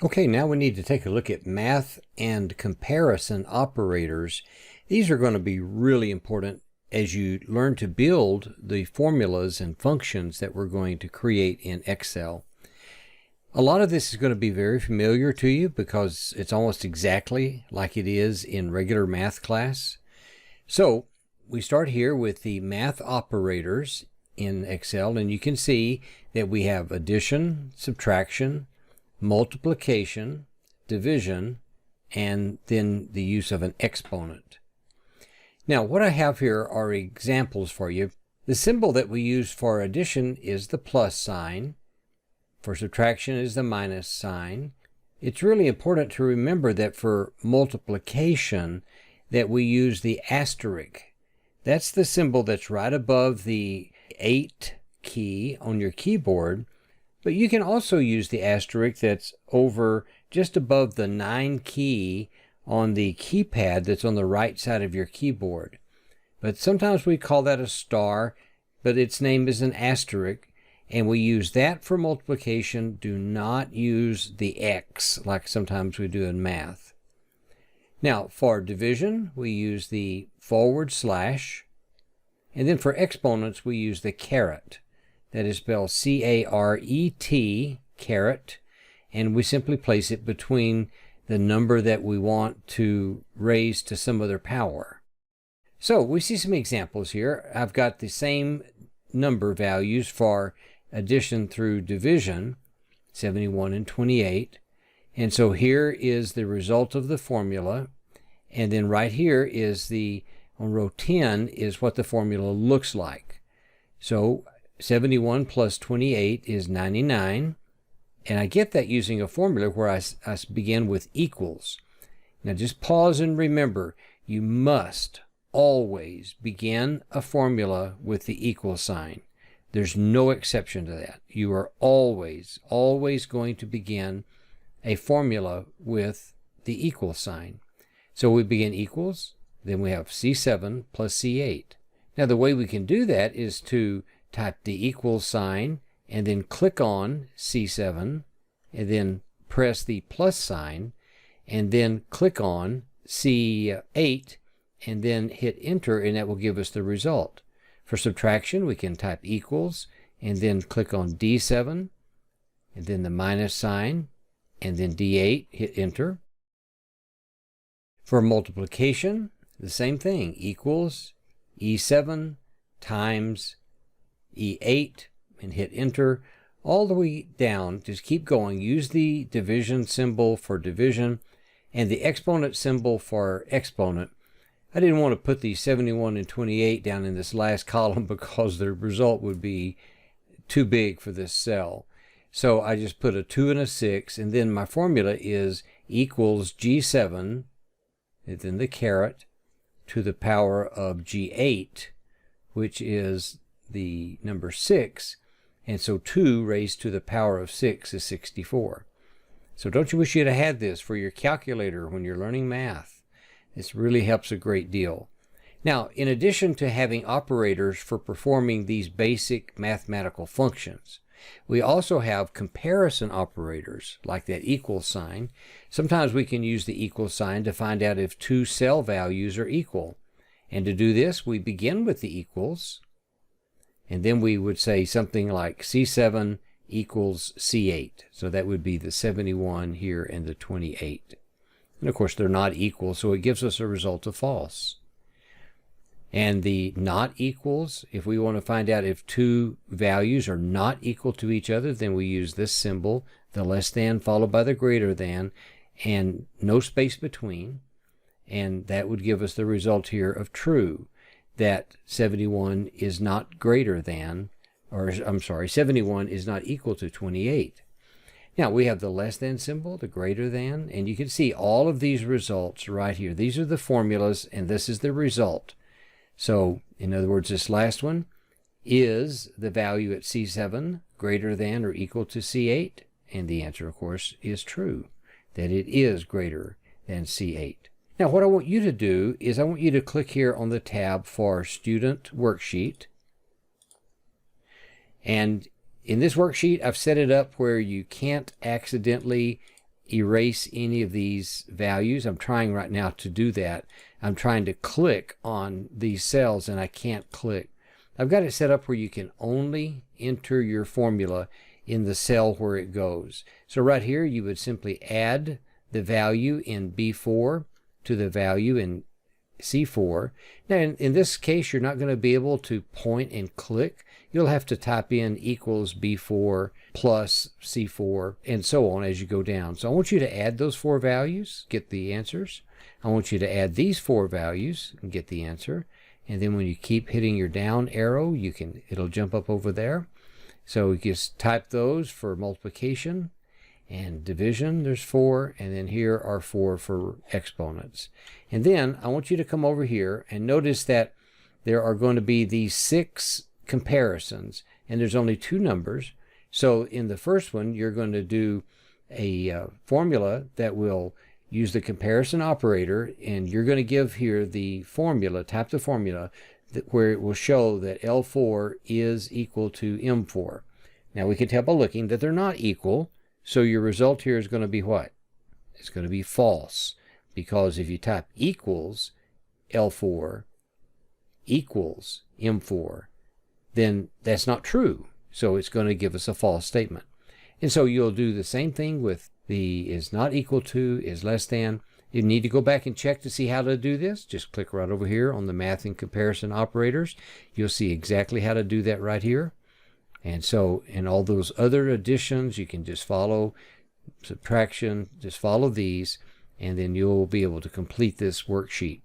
Okay, now we need to take a look at math and comparison operators. These are going to be really important as you learn to build the formulas and functions that we're going to create in Excel. A lot of this is going to be very familiar to you because it's almost exactly like it is in regular math class. So we start here with the math operators in Excel, and you can see that we have addition, subtraction, multiplication, division, and then the use of an exponent. Now, what I have here are examples for you. The symbol that we use for addition is the plus sign. For subtraction is the minus sign. It's really important to remember that for multiplication that we use the asterisk. That's the symbol that's right above the 8 key on your keyboard. But you can also use the asterisk that's over just above the 9 key on the keypad that's on the right side of your keyboard. But sometimes we call that a star, but its name is an asterisk, and we use that for multiplication. Do not use the X like sometimes we do in math. Now, for division, we use the /, and then for exponents, we use the caret. That is spelled C-A-R-E-T, caret, and we simply place it between the number that we want to raise to some other power. So we see some examples here. I've got the same number values for addition through division, 71 and 28. And so here is the result of the formula. And then right here is on row 10 is what the formula looks like. So 71 plus 28 is 99, and I get that using a formula where I begin with equals. Now just pause and remember, you must always begin a formula with the equal sign. There's no exception to that. You are always going to begin a formula with the equal sign. So we begin equals, then we have C7 plus C8. Now the way we can do that is to type the equal sign and then click on C7 and then press the plus sign and then click on C8 and then hit enter, and that will give us the result. For subtraction, we can type equals and then click on D7 and then the minus sign and then D8, hit enter. For multiplication, the same thing, equals E7 times E8 and hit enter all the way down. Just keep going. Use the division symbol for division and the exponent symbol for exponent. I didn't want to put the 71 and 28 down in this last column because the result would be too big for this cell. So I just put a 2 and a 6, and then my formula is equals G7 and then the caret to the power of G8, which is the number 6, and so 2 raised to the power of 6 is 64. So don't you wish you'd have had this for your calculator when you're learning math? This really helps a great deal. Now, in addition to having operators for performing these basic mathematical functions, we also have comparison operators like that equal sign. Sometimes we can use the equal sign to find out if two cell values are equal. And to do this, we begin with the equals, and then we would say something like C7 equals C8. So that would be the 71 here and the 28. And of course, they're not equal, so it gives us a result of false. And the not equals, if we want to find out if two values are not equal to each other, then we use this symbol, the less than followed by the greater than, and no space between. And that would give us the result here of true, that 71 is not greater than, or I'm sorry, 71 is not equal to 28. Now we have the less than symbol, the greater than, and you can see all of these results right here. These are the formulas, and this is the result. So, in other words, this last one is the value at C7 greater than or equal to C8? And the answer, of course, is true, that it is greater than C8. Now, what I want you to do is I want you to click here on the tab for Student Worksheet. And in this worksheet, I've set it up where you can't accidentally erase any of these values. I'm trying right now to do that. I'm trying to click on these cells and I can't click. I've got it set up where you can only enter your formula in the cell where it goes. So right here you would simply add the value in B4 to the value in C4. Now in this case you're not going to be able to point and click. You'll have to type in equals B4 plus C4 and so on as you go down. So I want you to add those 4 values, get the answers. I want you to add these 4 values and get the answer. And then when you keep hitting your down arrow, it'll jump up over there. So you just type those for multiplication and division. There's 4, and then here are 4 for exponents. And then I want you to come over here and notice that there are going to be these 6 comparisons, and there's only 2 numbers. So in the first one, you're going to do a formula that will use the comparison operator, and you're going to give here the formula, type the formula, where it will show that L4 is equal to M4. Now we can tell by looking that they're not equal, so your result here is going to be what? It's going to be false, because if you type equals L4 equals M4, then that's not true. So it's going to give us a false statement. And so you'll do the same thing with the is not equal to, is less than. You need to go back and check to see how to do this. Just click right over here on the math and comparison operators. You'll see exactly how to do that right here. And so in all those other additions, you can just follow subtraction, just follow these, and then you'll be able to complete this worksheet.